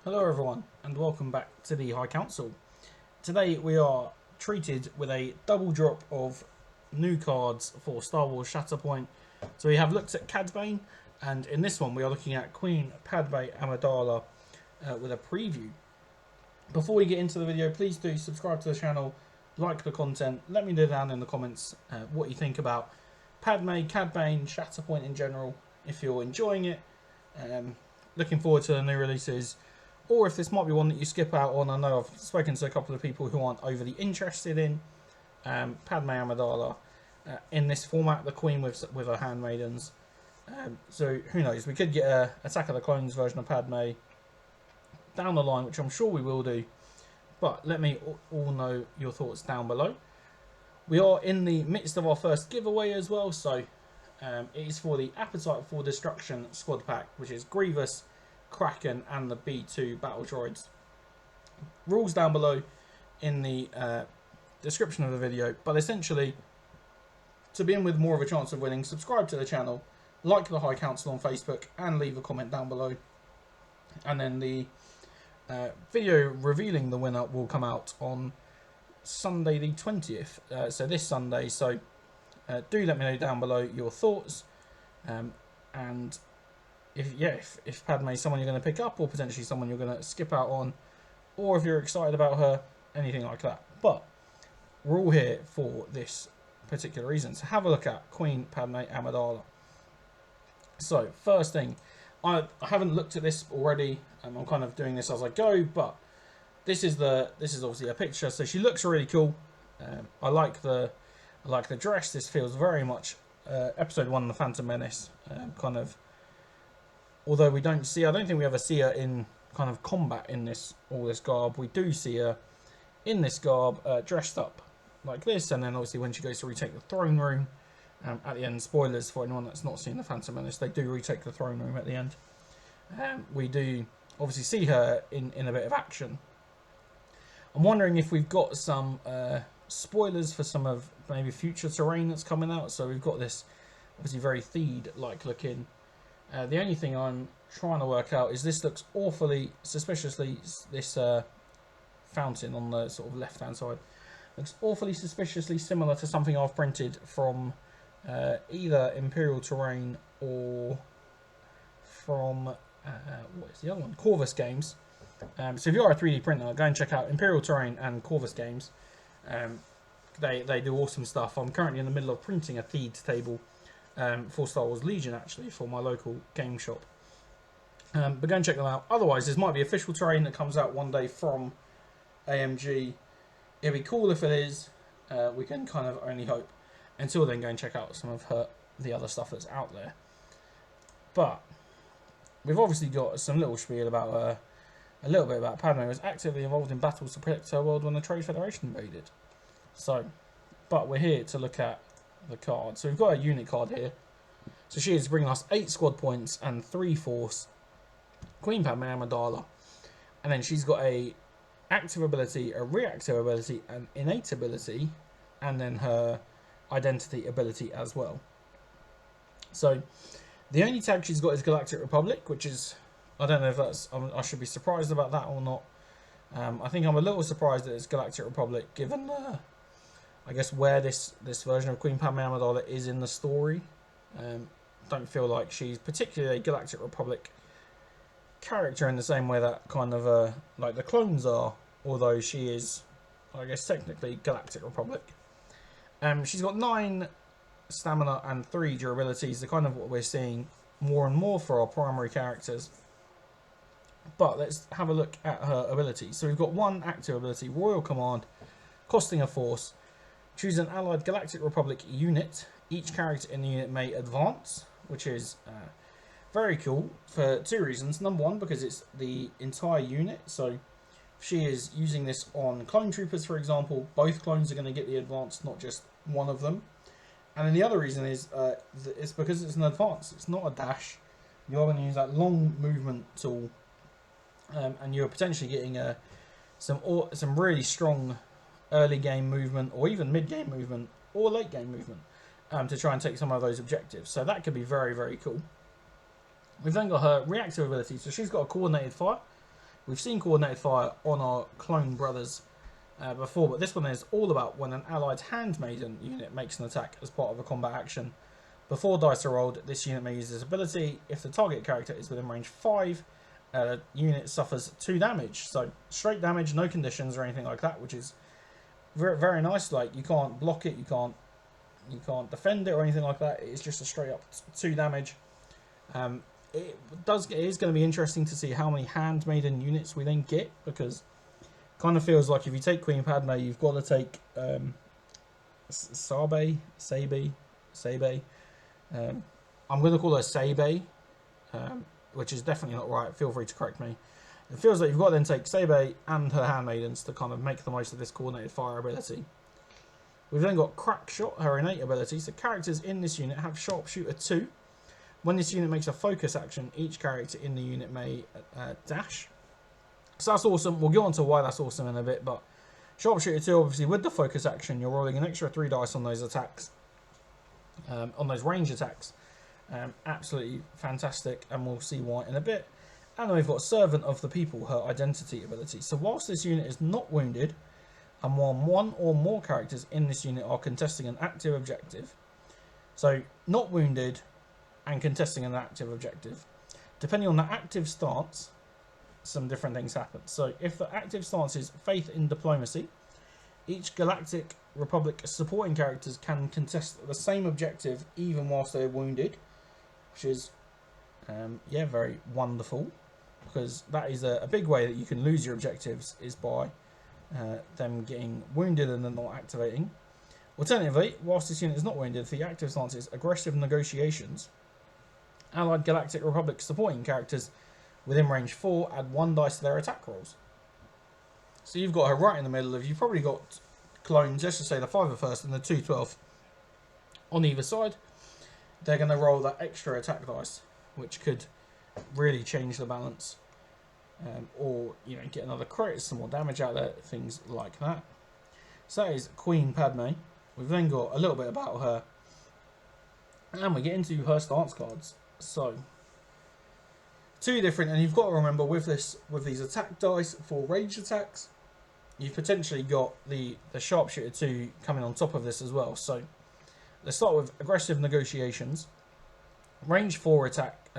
Hello everyone and welcome back to the High Council. Today we are treated with a double drop of new cards for Star Wars Shatterpoint. So we have looked at Cad Bane, and in this one we are looking at Queen Padme Amidala with a preview. Before we get into the video, please do subscribe to the channel, like the content, let me know down in the comments what you think about Padme, Cad Bane, Shatterpoint in general, if you're enjoying it, looking forward to the new releases, or if this might be one that you skip out on. I know I've spoken to a couple of people who aren't overly interested in Padme Amidala in this format, the Queen with her handmaidens. So who knows, we could get a Attack of the Clones version of Padme down the line, which I'm sure we will do. But let me all know your thoughts down below. We are in the midst of our first giveaway as well, so it is for the Appetite for Destruction squad pack, which is Grievous, Kraken and the B2 battle droids. Rules down below in the description of the video, but essentially, to be in with more of a chance of winning, subscribe to the channel, like the High Council on Facebook, and leave a comment down below. And then the video revealing the winner will come out on Sunday the 20th, so this Sunday. So do let me know down below your thoughts, and if Padme is someone you're going to pick up, or potentially someone you're going to skip out on, or if you're excited about her, anything like that. But we're all here for this particular reason. So have a look at Queen Padme Amidala. So first thing, I haven't looked at this already. I'm kind of doing this as I go, but this is obviously a picture. So she looks really cool. I like the dress. This feels very much Episode 1 of the Phantom Menace kind of. Although we don't see, I don't think we ever see her in kind of combat in all this garb. We do see her in this garb, dressed up like this, and then obviously when she goes to retake the throne room at the end. Spoilers for anyone that's not seen the Phantom Menace, they do retake the throne room at the end. We do obviously see her in a bit of action. I'm wondering if we've got some spoilers for some of maybe future terrain that's coming out. So we've got this obviously very Theed-like looking. The only thing I'm trying to work out is this looks awfully suspiciously, this fountain on the sort of left hand side looks awfully suspiciously similar to something I've printed from either Imperial Terrain or from what is the other one, Corvus Games. So if you are a 3D printer, go and check out Imperial Terrain and Corvus Games. They do awesome stuff. I'm currently in the middle of printing a Theed table for Star Wars Legion, actually, for my local game shop. But go and check them out. Otherwise, this might be official terrain that comes out one day from AMG. It'd be cool if it is. We can kind of only hope. Until then, go and check out some of the other stuff that's out there. But we've obviously got some little spiel about a little bit about Padme. Was actively involved in battles to protect her world when the Trade Federation invaded. So, but we're here to look at the card. So we've got a unit card here. So she is bringing us 8 squad points and 3 force. Queen Padme Amidala. And then she's got a active ability, a reactive ability, an innate ability, and then her identity ability as well. So the only tag she's got is Galactic Republic, which is, I don't know if that's, I should be surprised about that or not. I think I'm a little surprised that it's Galactic Republic, given I guess where this version of Queen Padme Amidala is in the story. Don't feel like she's particularly a Galactic Republic character in the same way that kind of like the clones are, although she is, I guess, technically Galactic Republic. She's got 9 stamina and 3 durabilities. They're kind of what we're seeing more and more for our primary characters. But let's have a look at her abilities. So we've got 1 active ability, Royal Command, costing a force. Choose an allied Galactic Republic unit. Each character in the unit may advance, which is very cool for 2 reasons. Number 1, because it's the entire unit. So if she is using this on clone troopers, for example, both clones are going to get the advance, not just one of them. And then the other reason is it's because it's an advance. It's not a dash. You're going to use that long movement tool, and you're potentially getting some really strong early game movement, or even mid game movement, or late game movement, to try and take some of those objectives. So that could be very, very cool. We've then got her reactive ability. So she's got a coordinated fire. We've seen coordinated fire on our clone brothers before, but this one is all about when an allied handmaiden unit makes an attack as part of a combat action. Before dice are rolled, this unit may use this ability. If the target character is within range 5, the unit suffers 2 damage. So straight damage, no conditions or anything like that, which is very, very nice. Like, you can't block it, you can't defend it or anything like that. It's just a straight up 2 damage. It is going to be interesting to see how many handmaiden units we then get, because it kind of feels like if you take Queen Padme, you've got to take Sabe. I'm going to call her Sabe, which is definitely not right. Feel free to correct me. It feels like you've got to then take Sabe and her handmaidens to kind of make the most of this coordinated fire ability. We've then got Crack Shot, her innate ability. So characters in this unit have Sharpshooter 2. When this unit makes a focus action, each character in the unit may dash. So that's awesome. We'll get on to why that's awesome in a bit, but Sharpshooter 2, obviously, with the focus action, you're rolling an extra 3 dice on those attacks, on those range attacks. Absolutely fantastic, and we'll see why in a bit. And then we've got Servant of the People, her identity ability. So whilst this unit is not wounded, and while one or more characters in this unit are contesting an active objective, so not wounded and contesting an active objective, depending on the active stance, some different things happen. So if the active stance is Faith in Diplomacy, each Galactic Republic supporting characters can contest the same objective even whilst they're wounded, which is very wonderful, because that is a big way that you can lose your objectives, is by them getting wounded and then not activating. Alternatively, whilst this unit is not wounded, the active stance is Aggressive Negotiations. Allied Galactic Republic supporting characters within range 4 add 1 dice to their attack rolls. So you've got her right in the middle of, you've probably got clones, let's just say the 5 first and the 2 12 on either side. They're going to roll that extra attack dice, which could really change the balance. Or, get another crit, some more damage out there, things like that. So that is Queen Padme. We've then got a little bit about her, and we get into her stance cards. So, 2 different, and you've got to remember with these attack dice for range attacks, you've potentially got the Sharpshooter 2 coming on top of this as well. So, let's start with Aggressive Negotiations. Range 4 attack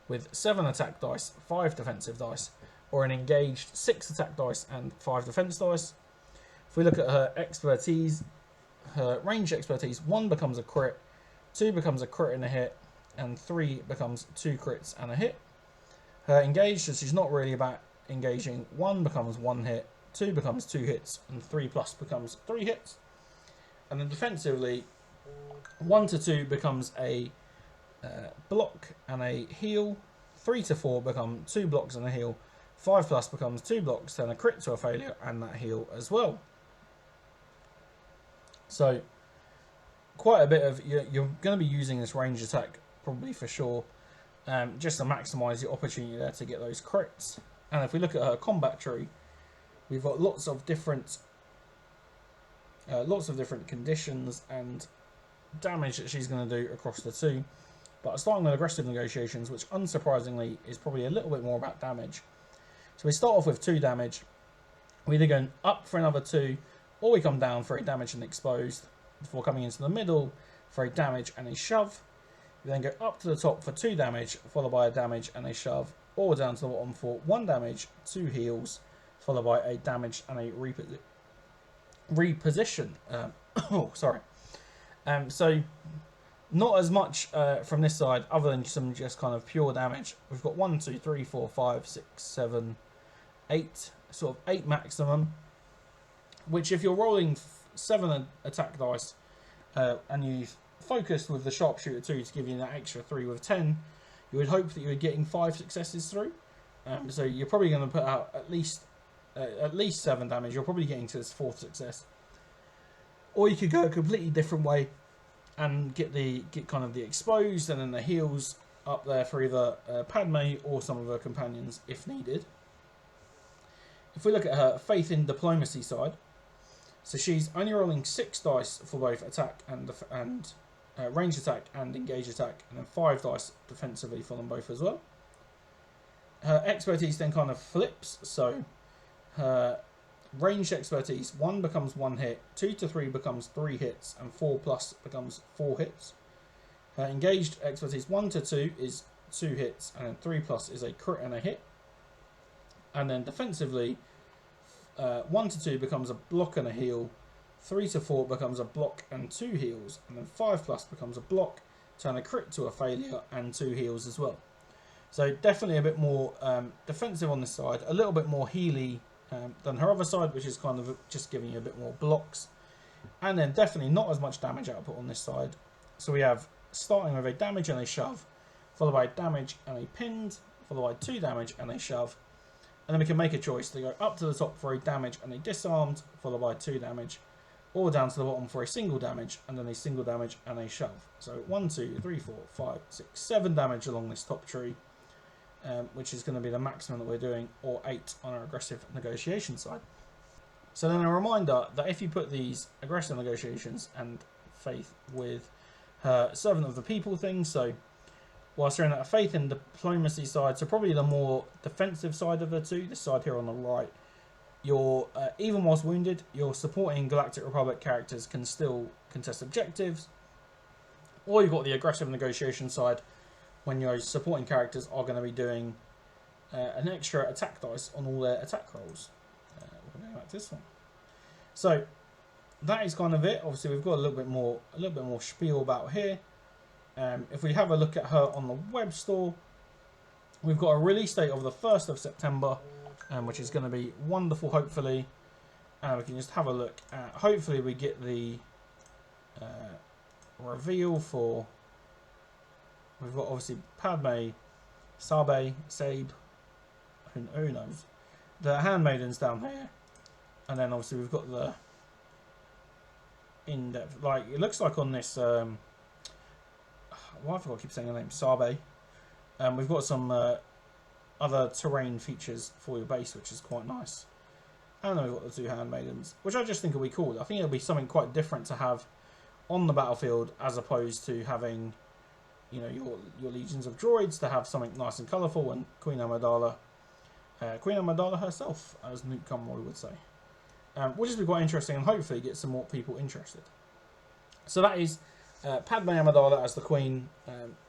with 7 attack dice, 5 defensive dice, or an engaged 6 attack dice and 5 defense dice. If we look at her expertise, her range expertise, 1 becomes a crit, 2 becomes a crit and a hit, and 3 becomes 2 crits and a hit. Her engaged, as she's not really about engaging, 1 becomes 1 hit, 2 becomes 2 hits, and 3 plus becomes 3 hits. And then defensively, 1 to 2 becomes a block and a heal, 3 to 4 become 2 blocks and a heal, 5 plus becomes 2 blocks, then a crit to a failure, and that heal as well. So, quite a bit of, you're going to be using this range attack, probably for sure, just to maximise the opportunity there to get those crits. And if we look at her combat tree, we've got lots of different conditions and damage that she's going to do across the 2. But starting with Aggressive Negotiations, which unsurprisingly is probably a little bit more about damage. So we start off with 2 damage. We either go up for another 2, or we come down for a damage and exposed, before coming into the middle for a damage and a shove. We then go up to the top for 2 damage, followed by a damage and a shove, or down to the bottom for 1 damage, 2 heals, followed by a damage and a reposition. So not as much from this side, other than some just kind of pure damage. We've got 1, 2, 3, 4, 5, 6, 7, 8, sort of 8 maximum. Which, if you're rolling 7 attack dice and you've focused with the Sharpshooter 2 to give you that extra 3 with 10, you would hope that you were getting 5 successes through. So you're probably going to put out at least 7 damage. You're probably getting to this 4th success. Or you could go a completely different way and get kind of the exposed and then the heals up there for either Padme or some of her companions if needed. If we look at her Faith in Diplomacy side, so she's only rolling 6 dice for both attack and range attack and engage attack, and then 5 dice defensively for them both as well. Her expertise then kind of flips, so her ranged expertise 1 becomes 1 hit, 2 to 3 becomes 3 hits, and 4 plus becomes 4 hits. Her engaged expertise 1 to 2 is 2 hits, and then 3 plus is a crit and a hit. And then defensively, 1 to 2 becomes a block and a heal, 3 to 4 becomes a block and 2 heals, and then 5 plus becomes a block, turn a crit to a failure, and 2 heals as well. So definitely a bit more defensive on this side, a little bit more healy than her other side, which is kind of just giving you a bit more blocks. And then definitely not as much damage output on this side. So we have starting with a damage and a shove, followed by damage and a pinned, followed by 2 damage and a shove. And then we can make a choice to go up to the top for a damage and a disarmed, followed by 2 damage, or down to the bottom for a single damage, and then a single damage and a shove. So 1, 2, 3, 4, 5, 6, 7 damage along this top tree, which is going to be the maximum that we're doing, or 8 on our aggressive negotiation side. So then a reminder that if you put these aggressive negotiations and faith with her servant of the people thing, so whilst you're in that faith and diplomacy side, so probably the more defensive side of the two, this side here on the right, you're even whilst wounded, your supporting Galactic Republic characters can still contest objectives, or you've got the aggressive negotiation side when your supporting characters are going to be doing an extra attack dice on all their attack rolls. We're going to go back to this one. So that is kind of it. Obviously, we've got a little bit more spiel about here. If we have a look at her on the web store, we've got a release date of the 1st of September, which is going to be wonderful, hopefully. We can just have a look at, hopefully we get the reveal for, we've got obviously Padme, Sabe, who knows, the handmaidens down here, and then obviously we've got the in-depth, like it looks like on this, why I forgot to keep saying the name, Sabe. We've got some other terrain features for your base, which is quite nice. And then we've got the 2 handmaidens, which I just think will be cool. I think it'll be something quite different to have on the battlefield, as opposed to having, you know, your legions of droids, to have something nice and colourful, and Queen Amidala herself, as Newt Conroy would say. Which will be quite interesting, and hopefully get some more people interested. So that is Padme Amidala as the Queen,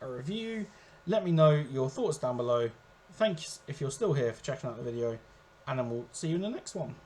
a review. Let me know your thoughts down below. Thanks if you're still here for checking out the video, and then we'll see you in the next one.